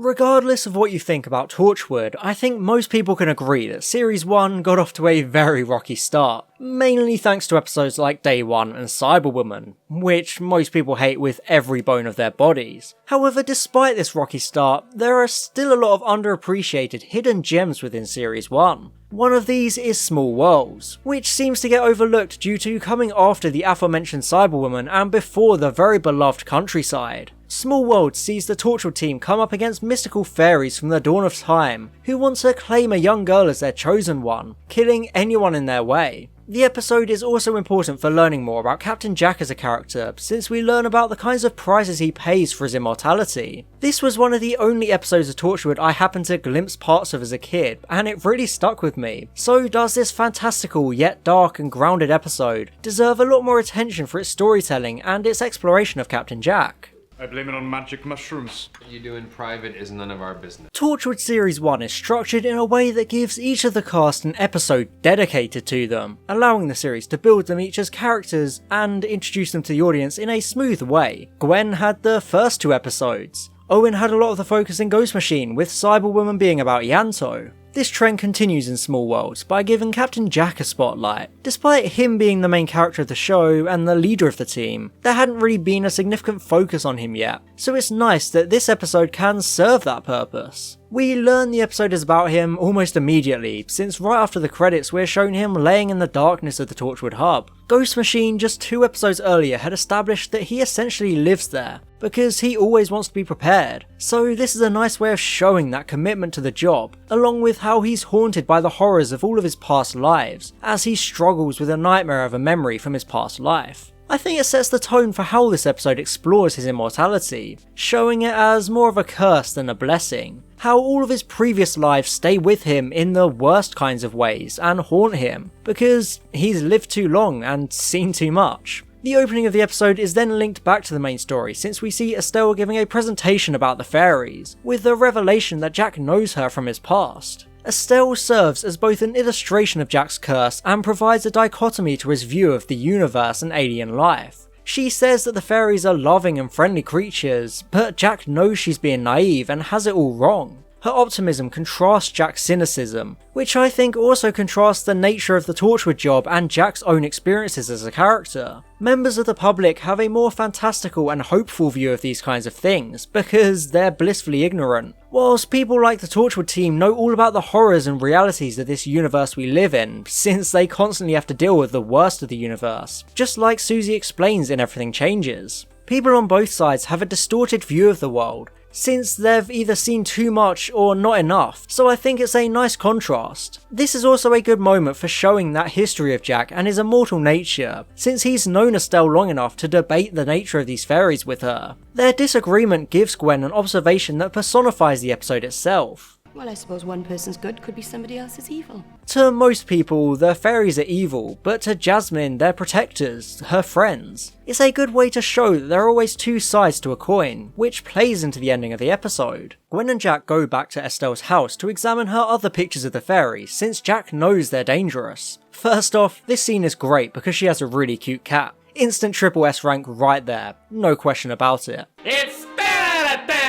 Regardless of what you think about Torchwood, I think most people can agree that Series 1 got off to a very rocky start, mainly thanks to episodes like Day 1 and Cyberwoman, which most people hate with every bone of their bodies. However, despite this rocky start, there are still a lot of underappreciated hidden gems within Series 1. One of these is Small Worlds, which seems to get overlooked due to coming after the aforementioned Cyberwoman and before the very beloved Countryside. Small Worlds sees the Torchwood team come up against mystical fairies from the dawn of time, who want to claim a young girl as their chosen one, killing anyone in their way. The episode is also important for learning more about Captain Jack as a character, since we learn about the kinds of prices he pays for his immortality. This was one of the only episodes of Torchwood I happened to glimpse parts of as a kid, and it really stuck with me. So does this fantastical yet dark and grounded episode deserve a lot more attention for its storytelling and its exploration of Captain Jack? I blame it on magic mushrooms. What you do in private is none of our business. Torchwood Series 1 is structured in a way that gives each of the cast an episode dedicated to them, allowing the series to build them each as characters and introduce them to the audience in a smooth way. Gwen had the first 2 episodes. Owen had a lot of the focus in Ghost Machine, with Cyberwoman being about Yanto. This trend continues in Small Worlds by giving Captain Jack a spotlight. Despite him being the main character of the show and the leader of the team, there hadn't really been a significant focus on him yet, so it's nice that this episode can serve that purpose. We learn the episode is about him almost immediately, since right after the credits we're shown him laying in the darkness of the Torchwood hub. Ghost Machine just 2 episodes earlier had established that he essentially lives there, because he always wants to be prepared, so this is a nice way of showing that commitment to the job, along with how he's haunted by the horrors of all of his past lives, as he struggles with a nightmare of a memory from his past life. I think it sets the tone for how this episode explores his immortality, showing it as more of a curse than a blessing. How all of his previous lives stay with him in the worst kinds of ways and haunt him, because he's lived too long and seen too much. The opening of the episode is then linked back to the main story, since we see Estelle giving a presentation about the fairies, with the revelation that Jack knows her from his past. Estelle serves as both an illustration of Jack's curse and provides a dichotomy to his view of the universe and alien life. She says that the fairies are loving and friendly creatures, but Jack knows she's being naive and has it all wrong. Her optimism contrasts Jack's cynicism, which I think also contrasts the nature of the Torchwood job and Jack's own experiences as a character. Members of the public have a more fantastical and hopeful view of these kinds of things, because they're blissfully ignorant, whilst people like the Torchwood team know all about the horrors and realities of this universe we live in, since they constantly have to deal with the worst of the universe, just like Susie explains in Everything Changes. People on both sides have a distorted view of the world, since they've either seen too much or not enough, so I think it's a nice contrast. This is also a good moment for showing that history of Jack and his immortal nature, since he's known Estelle long enough to debate the nature of these fairies with her. Their disagreement gives Gwen an observation that personifies the episode itself. Well, I suppose one person's good could be somebody else's evil. To most people, the fairies are evil, but to Jasmine, they're protectors, her friends. It's a good way to show that there are always 2 sides to a coin, which plays into the ending of the episode. Gwen and Jack go back to Estelle's house to examine her other pictures of the fairies, since Jack knows they're dangerous. First off, this scene is great because she has a really cute cat. Instant triple S rank right there, no question about it. It's Skeleton!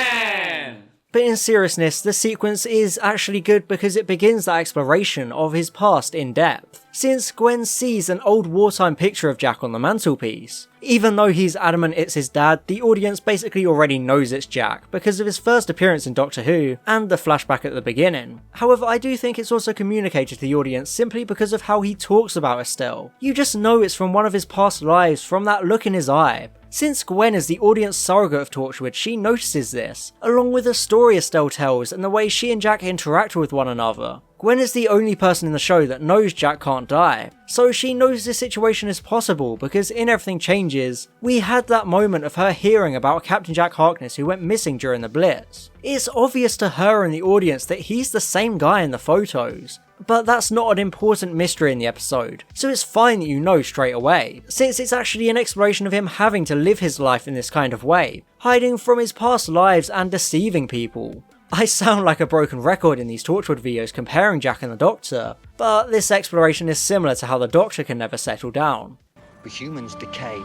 But in seriousness, the sequence is actually good because it begins that exploration of his past in depth, since Gwen sees an old wartime picture of Jack on the mantelpiece. Even though he's adamant it's his dad, the audience basically already knows it's Jack because of his first appearance in Doctor Who and the flashback at the beginning. However, I do think it's also communicated to the audience simply because of how he talks about Estelle. You just know it's from one of his past lives from that look in his eye. Since Gwen is the audience surrogate of Torchwood, she notices this, along with the story Estelle tells and the way she and Jack interact with one another. Gwen is the only person in the show that knows Jack can't die, so she knows this situation is possible because in Everything Changes, we had that moment of her hearing about Captain Jack Harkness who went missing during the Blitz. It's obvious to her and the audience that he's the same guy in the photos, but that's not an important mystery in the episode, so it's fine that you know straight away, since it's actually an exploration of him having to live his life in this kind of way, hiding from his past lives and deceiving people. I sound like a broken record in these Torchwood videos comparing Jack and the Doctor, but this exploration is similar to how the Doctor can never settle down. But humans decay.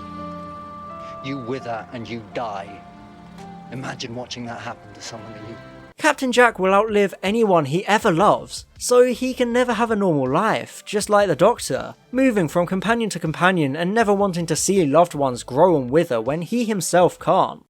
You wither and you die. Imagine watching that happen to someone that you Captain Jack will outlive anyone he ever loves, so he can never have a normal life, just like the Doctor, moving from companion to companion and never wanting to see loved ones grow and wither when he himself can't.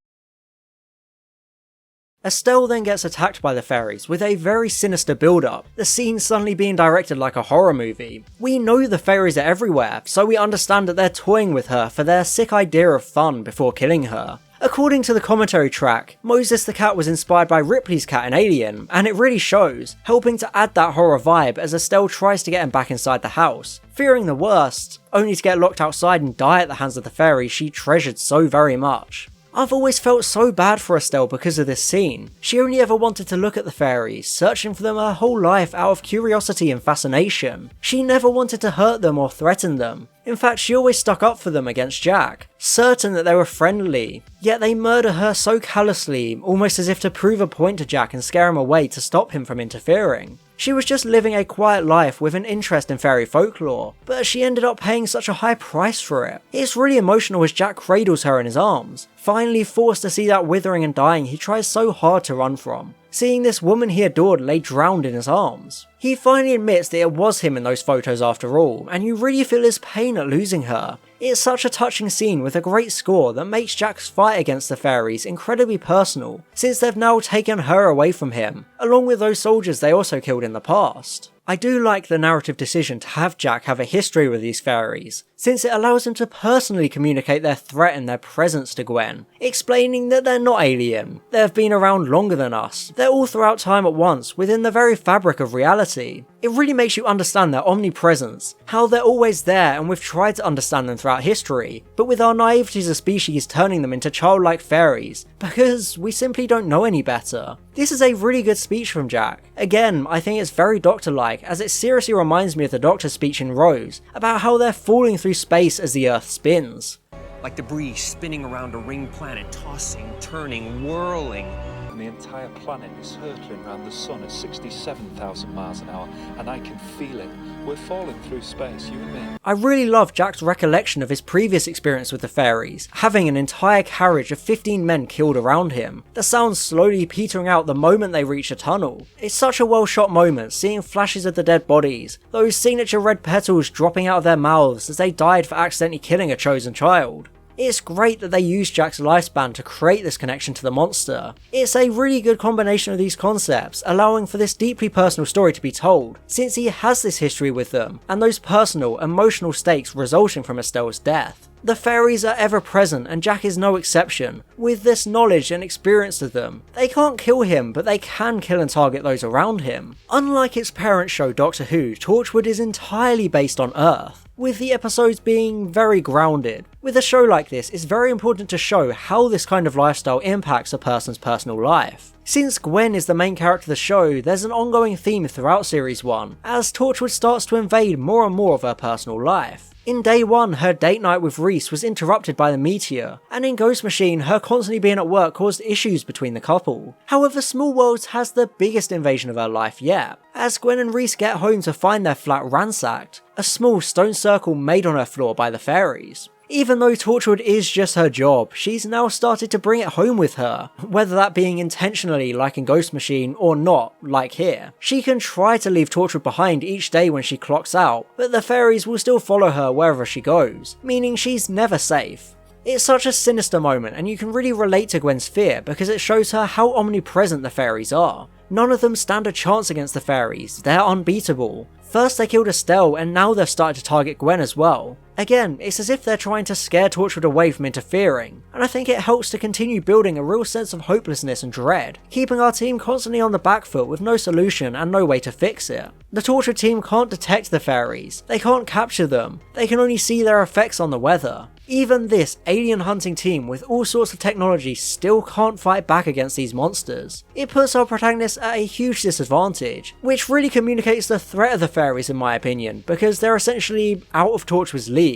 Estelle then gets attacked by the fairies with a very sinister build-up, the scene suddenly being directed like a horror movie. We know the fairies are everywhere, so we understand that they're toying with her for their sick idea of fun before killing her. According to the commentary track, Moses the cat was inspired by Ripley's cat in Alien, and it really shows, helping to add that horror vibe as Estelle tries to get him back inside the house, fearing the worst, only to get locked outside and die at the hands of the fairies she treasured so very much. I've always felt so bad for Estelle because of this scene. She only ever wanted to look at the fairies, searching for them her whole life out of curiosity and fascination. She never wanted to hurt them or threaten them. In fact, she always stuck up for them against Jack, certain that they were friendly. Yet they murder her so callously, almost as if to prove a point to Jack and scare him away to stop him from interfering. She was just living a quiet life with an interest in fairy folklore, but she ended up paying such a high price for it. It's really emotional as Jack cradles her in his arms, finally forced to see that withering and dying he tries so hard to run from, seeing this woman he adored lay drowned in his arms. He finally admits that it was him in those photos after all, and you really feel his pain at losing her. It's such a touching scene with a great score that makes Jack's fight against the fairies incredibly personal, since they've now taken her away from him, along with those soldiers they also killed in the past. I do like the narrative decision to have Jack have a history with these fairies, since it allows him to personally communicate their threat and their presence to Gwen, explaining that they're not alien, they've been around longer than us, they're all throughout time at once within the very fabric of reality. It really makes you understand their omnipresence, how they're always there and we've tried to understand them throughout history, but with our naivety as a species turning them into childlike fairies, because we simply don't know any better. This is a really good speech from Jack. Again, I think it's very Doctor-like, as it seriously reminds me of the Doctor's speech in Rose, about how they're falling through space as the Earth spins. Like debris spinning around a ring planet, tossing, turning, whirling. And the entire planet is hurtling around the sun at 67,000 miles an hour, and I can feel it. We're falling through space, you and me. I really love Jack's recollection of his previous experience with the fairies, having an entire carriage of 15 men killed around him, the sound slowly petering out the moment they reach a tunnel. It's such a well shot moment, seeing flashes of the dead bodies, those signature red petals dropping out of their mouths as they died for accidentally killing a chosen child. It's great that they used Jack's lifespan to create this connection to the monster. It's a really good combination of these concepts, allowing for this deeply personal story to be told, since he has this history with them, and those personal, emotional stakes resulting from Estelle's death. The fairies are ever present and Jack is no exception. With this knowledge and experience of them, they can't kill him, but they can kill and target those around him. Unlike its parent show Doctor Who, Torchwood is entirely based on Earth, with the episodes being very grounded. With a show like this, it's very important to show how this kind of lifestyle impacts a person's personal life. Since Gwen is the main character of the show, there's an ongoing theme throughout Series 1, as Torchwood starts to invade more and more of her personal life. In Day 1, her date night with Reese was interrupted by the meteor, and in Ghost Machine, her constantly being at work caused issues between the couple. However, Small Worlds has the biggest invasion of her life yet, as Gwen and Reese get home to find their flat ransacked, a small stone circle made on her floor by the fairies. Even though Torchwood is just her job, she's now started to bring it home with her, whether that being intentionally like in Ghost Machine or not like here. She can try to leave Torchwood behind each day when she clocks out, but the fairies will still follow her wherever she goes, meaning she's never safe. It's such a sinister moment and you can really relate to Gwen's fear because it shows her how omnipresent the fairies are. None of them stand a chance against the fairies, they're unbeatable. First they killed Estelle and now they're starting to target Gwen as well. Again, it's as if they're trying to scare Torchwood away from interfering, and I think it helps to continue building a real sense of hopelessness and dread, keeping our team constantly on the back foot with no solution and no way to fix it. The Torchwood team can't detect the fairies, they can't capture them, they can only see their effects on the weather. Even this alien hunting team with all sorts of technology still can't fight back against these monsters. It puts our protagonists at a huge disadvantage, which really communicates the threat of the fairies in my opinion, because they're essentially out of Torchwood's league.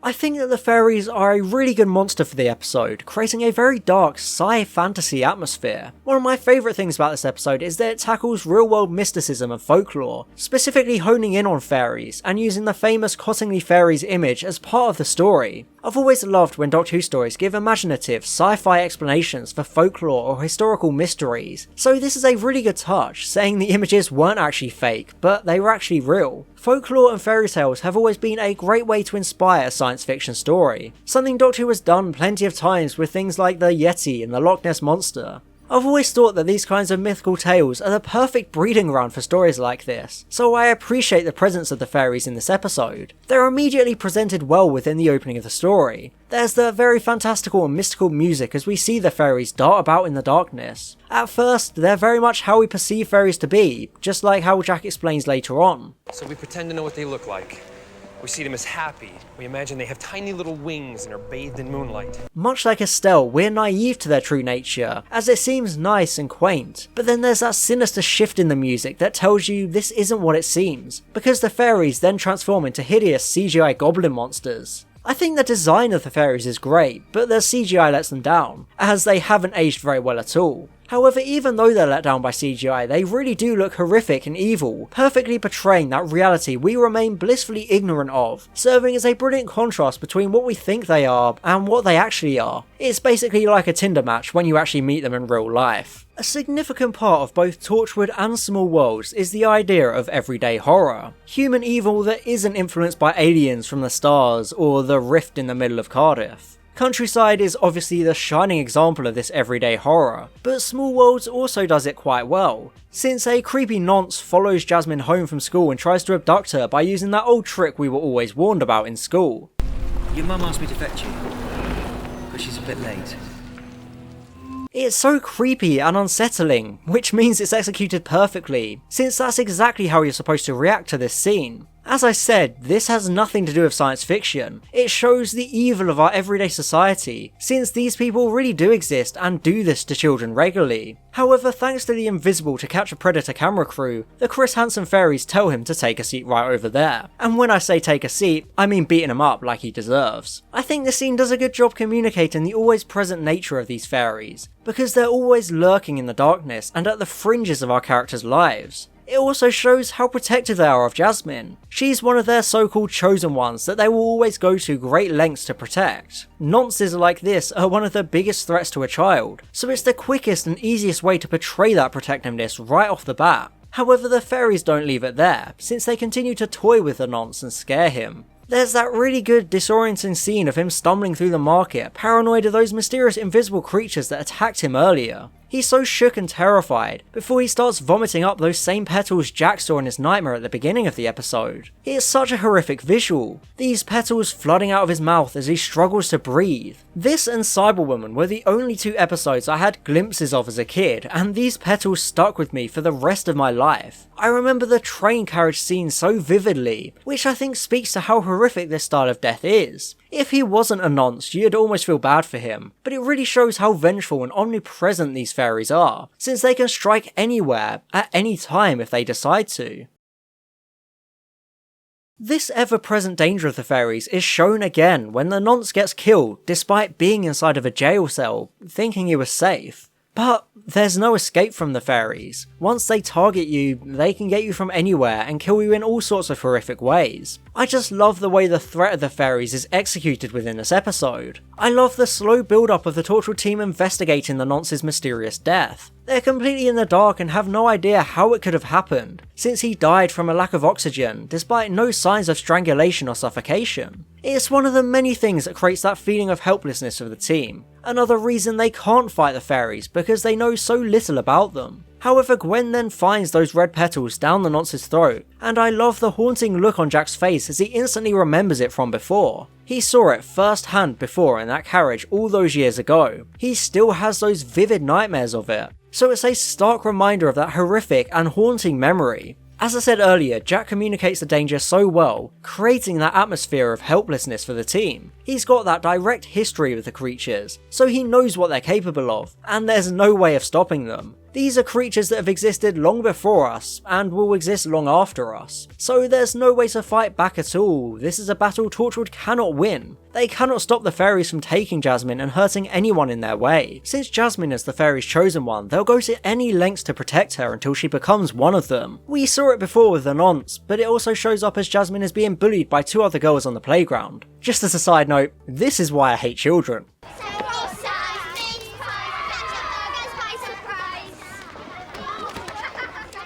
I think that the fairies are a really good monster for the episode, creating a very dark sci-fantasy atmosphere. One of my favourite things about this episode is that it tackles real-world mysticism and folklore, specifically honing in on fairies and using the famous Cottingley fairies image as part of the story. I've always loved when Doctor Who stories give imaginative, sci-fi explanations for folklore or historical mysteries, so this is a really good touch, saying the images weren't actually fake, but they were actually real. Folklore and fairy tales have always been a great way to inspire a science fiction story, something Doctor Who has done plenty of times with things like the Yeti and the Loch Ness Monster. I've always thought that these kinds of mythical tales are the perfect breeding ground for stories like this, so I appreciate the presence of the fairies in this episode. They're immediately presented well within the opening of the story. There's the very fantastical and mystical music as we see the fairies dart about in the darkness. At first, they're very much how we perceive fairies to be, just like how Jack explains later on. So we pretend to know what they look like. We see them as happy. We imagine they have tiny little wings and are bathed in moonlight. Much like Estelle, we're naive to their true nature, as it seems nice and quaint, but then there's that sinister shift in the music that tells you this isn't what it seems, because the fairies then transform into hideous CGI goblin monsters. I think the design of the fairies is great, but the CGI lets them down, as they haven't aged very well at all. However, even though they're let down by CGI, they really do look horrific and evil, perfectly portraying that reality we remain blissfully ignorant of, serving as a brilliant contrast between what we think they are and what they actually are. It's basically like a Tinder match when you actually meet them in real life. A significant part of both Torchwood and Small Worlds is the idea of everyday horror. Human evil that isn't influenced by aliens from the stars or the rift in the middle of Cardiff. Countryside is obviously the shining example of this everyday horror, but Small Worlds also does it quite well, since a creepy nonce follows Jasmine home from school and tries to abduct her by using that old trick we were always warned about in school. Your mum asked me to fetch you, but she's a bit late. It's so creepy and unsettling, which means it's executed perfectly, since that's exactly how you're supposed to react to this scene. As I said, this has nothing to do with science fiction. It shows the evil of our everyday society, since these people really do exist and do this to children regularly. However, thanks to the invisible to catch a predator camera crew, the Chris Hansen fairies tell him to take a seat right over there. And when I say take a seat, I mean beating him up like he deserves. I think this scene does a good job communicating the always present nature of these fairies, because they're always lurking in the darkness and at the fringes of our characters' lives. It also shows how protective they are of Jasmine. She's one of their so-called chosen ones that they will always go to great lengths to protect. Nonces like this are one of the biggest threats to a child, so it's the quickest and easiest way to portray that protectiveness right off the bat. However, the fairies don't leave it there, since they continue to toy with the nonce and scare him. There's that really good disorienting scene of him stumbling through the market, paranoid of those mysterious invisible creatures that attacked him earlier. He's so shook and terrified, before he starts vomiting up those same petals Jack saw in his nightmare at the beginning of the episode. It's such a horrific visual, these petals flooding out of his mouth as he struggles to breathe. This and Cyberwoman were the only two episodes I had glimpses of as a kid, and these petals stuck with me for the rest of my life. I remember the train carriage scene so vividly, which I think speaks to how horrific this style of death is. If he wasn't a nonce, you'd almost feel bad for him, but it really shows how vengeful and omnipresent these fairies are, since they can strike anywhere, at any time if they decide to. This ever-present danger of the fairies is shown again when the nonce gets killed despite being inside of a jail cell, thinking he was safe. But there's no escape from the fairies. Once they target you, they can get you from anywhere and kill you in all sorts of horrific ways. I just love the way the threat of the fairies is executed within this episode. I love the slow build-up of the Torchwood team investigating the nonce's mysterious death. They're completely in the dark and have no idea how it could have happened, since he died from a lack of oxygen, despite no signs of strangulation or suffocation. It's one of the many things that creates that feeling of helplessness for the team. Another reason they can't fight the fairies, because they know so little about them. However, Gwen then finds those red petals down the nonce's throat, and I love the haunting look on Jack's face as he instantly remembers it from before. He saw it firsthand before in that carriage all those years ago. He still has those vivid nightmares of it. So it's a stark reminder of that horrific and haunting memory. As I said earlier, Jack communicates the danger so well, creating that atmosphere of helplessness for the team. He's got that direct history with the creatures, so he knows what they're capable of, and there's no way of stopping them. These are creatures that have existed long before us, and will exist long after us. So there's no way to fight back at all. This is a battle Torchwood cannot win. They cannot stop the fairies from taking Jasmine and hurting anyone in their way. Since Jasmine is the fairies' chosen one, they'll go to any lengths to protect her until she becomes one of them. We saw it before with the nonce, but it also shows up as Jasmine is being bullied by 2 other girls on the playground. Just as a side note, this is why I hate children.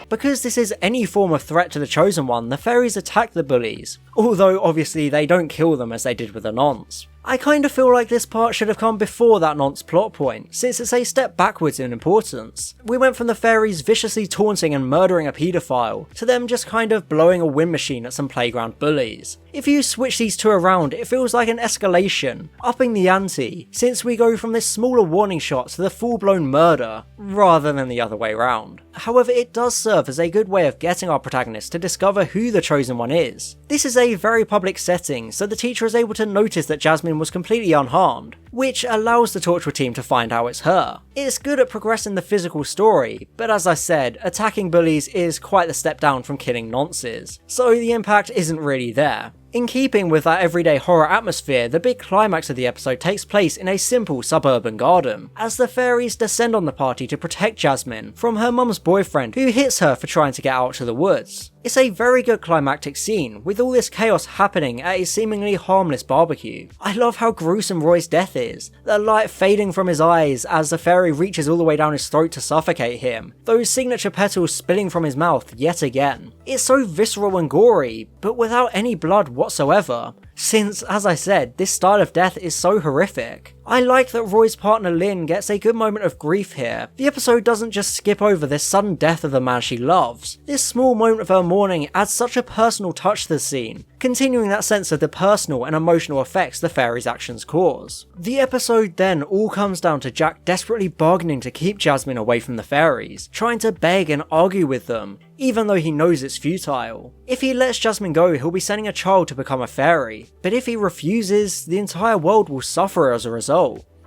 Because this is any form of threat to the Chosen One, the fairies attack the bullies, although obviously they don't kill them as they did with the nonce. I kinda feel like this part should have come before that nonce plot point, since it's a step backwards in importance. We went from the fairies viciously taunting and murdering a paedophile, to them just kind of blowing a wind machine at some playground bullies. If you switch these two around, it feels like an escalation, upping the ante, since we go from this smaller warning shot to the full-blown murder, rather than the other way around. However, it does serve as a good way of getting our protagonist to discover who the Chosen One is. This is a very public setting, so the teacher is able to notice that Jasmine was completely unharmed, which allows the Torchwood team to find out it's her. It's good at progressing the physical story, but as I said, attacking bullies is quite the step down from killing nonces, so the impact isn't really there. In keeping with that everyday horror atmosphere, the big climax of the episode takes place in a simple suburban garden, as the fairies descend on the party to protect Jasmine from her mum's boyfriend who hits her for trying to get out to the woods. It's a very good climactic scene, with all this chaos happening at a seemingly harmless barbecue. I love how gruesome Roy's death is, the light fading from his eyes as the fairy reaches all the way down his throat to suffocate him, those signature petals spilling from his mouth yet again. It's so visceral and gory, but without any blood whatsoever, since, as I said, this style of death is so horrific. I like that Roy's partner Lynn gets a good moment of grief here. The episode doesn't just skip over this sudden death of the man she loves. This small moment of her mourning adds such a personal touch to the scene, continuing that sense of the personal and emotional effects the fairy's actions cause. The episode then all comes down to Jack desperately bargaining to keep Jasmine away from the fairies, trying to beg and argue with them, even though he knows it's futile. If he lets Jasmine go, he'll be sending a child to become a fairy, but if he refuses, the entire world will suffer as a result.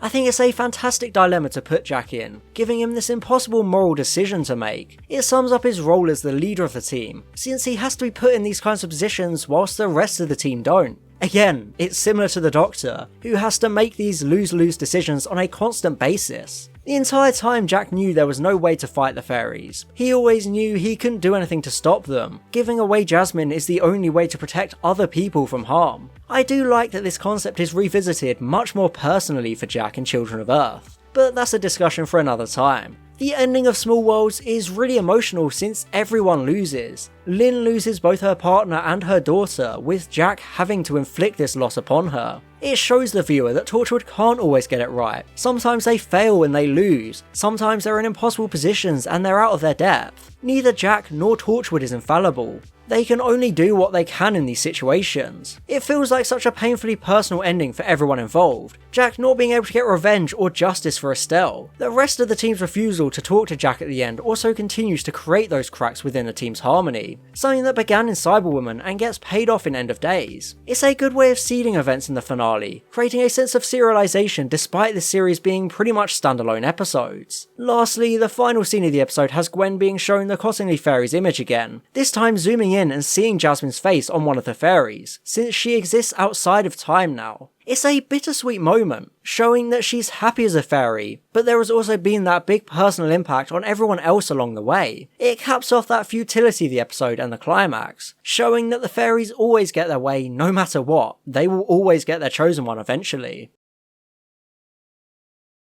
I think it's a fantastic dilemma to put Jack in, giving him this impossible moral decision to make. It sums up his role as the leader of the team, since he has to be put in these kinds of positions whilst the rest of the team don't. Again, it's similar to the Doctor, who has to make these lose-lose decisions on a constant basis. The entire time Jack knew there was no way to fight the fairies. He always knew he couldn't do anything to stop them. Giving away Jasmine is the only way to protect other people from harm. I do like that this concept is revisited much more personally for Jack in Children of Earth, but that's a discussion for another time. The ending of Small Worlds is really emotional since everyone loses. Lynn loses both her partner and her daughter, with Jack having to inflict this loss upon her. It shows the viewer that Torchwood can't always get it right. Sometimes they fail and they lose. Sometimes they're in impossible positions and they're out of their depth. Neither Jack nor Torchwood is infallible. They can only do what they can in these situations. It feels like such a painfully personal ending for everyone involved. Jack not being able to get revenge or justice for Estelle. The rest of the team's refusal to talk to Jack at the end also continues to create those cracks within the team's harmony, something that began in Cyberwoman and gets paid off in End of Days. It's a good way of seeding events in the finale, creating a sense of serialization despite this series being pretty much standalone episodes. Lastly, the final scene of the episode has Gwen being shown the Cottingley Fairies image again, this time zooming in and seeing Jasmine's face on one of the fairies, since she exists outside of time now. It's a bittersweet moment, showing that she's happy as a fairy, but there has also been that big personal impact on everyone else along the way. It caps off that futility of the episode and the climax, showing that the fairies always get their way no matter what. They will always get their chosen one eventually.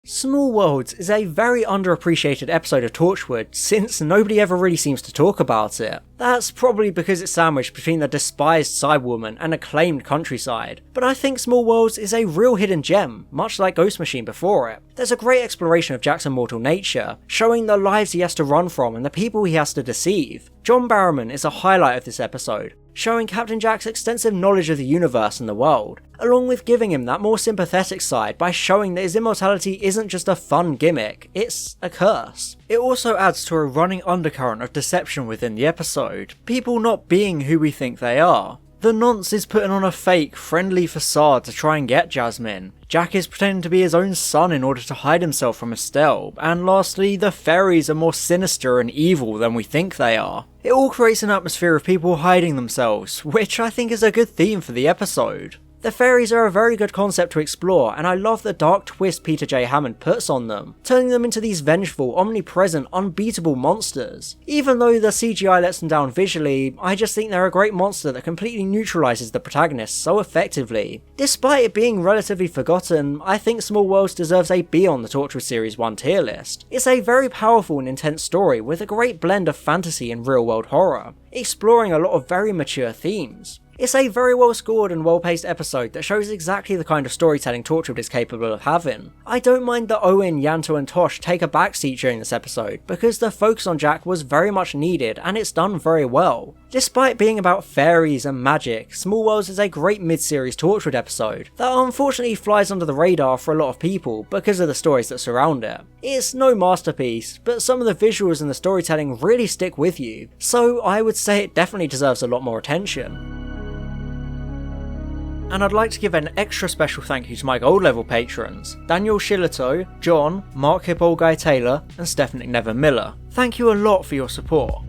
Small Worlds is a very underappreciated episode of Torchwood, since nobody ever really seems to talk about it. That's probably because it's sandwiched between the despised Cyberwoman and acclaimed Countryside, but I think Small Worlds is a real hidden gem, much like Ghost Machine before it. There's a great exploration of Jack's immortal nature, showing the lives he has to run from and the people he has to deceive. John Barrowman is a highlight of this episode, showing Captain Jack's extensive knowledge of the universe and the world, along with giving him that more sympathetic side by showing that his immortality isn't just a fun gimmick, it's a curse. It also adds to a running undercurrent of deception within the episode, people not being who we think they are. The nonce is putting on a fake, friendly facade to try and get Jasmine. Jack is pretending to be his own son in order to hide himself from Estelle, and lastly, the fairies are more sinister and evil than we think they are. It all creates an atmosphere of people hiding themselves, which I think is a good theme for the episode. The fairies are a very good concept to explore, and I love the dark twist Peter J. Hammond puts on them, turning them into these vengeful, omnipresent, unbeatable monsters. Even though the CGI lets them down visually, I just think they're a great monster that completely neutralises the protagonist so effectively. Despite it being relatively forgotten, I think Small Worlds deserves a B on the Torchwood Series 1 tier list. It's a very powerful and intense story with a great blend of fantasy and real-world horror, exploring a lot of very mature themes. It's a very well scored and well paced episode that shows exactly the kind of storytelling Torchwood is capable of having. I don't mind that Owen, Yanto and Tosh take a backseat during this episode, because the focus on Jack was very much needed and it's done very well. Despite being about fairies and magic, Small Worlds is a great mid-series Torchwood episode that unfortunately flies under the radar for a lot of people because of the stories that surround it. It's no masterpiece, but some of the visuals and the storytelling really stick with you, so I would say it definitely deserves a lot more attention. And I'd like to give an extra special thank you to my gold level patrons, Daniel Shillito, John, Mark Hippold Guy Taylor, and Stephanie Nevin Miller. Thank you a lot for your support.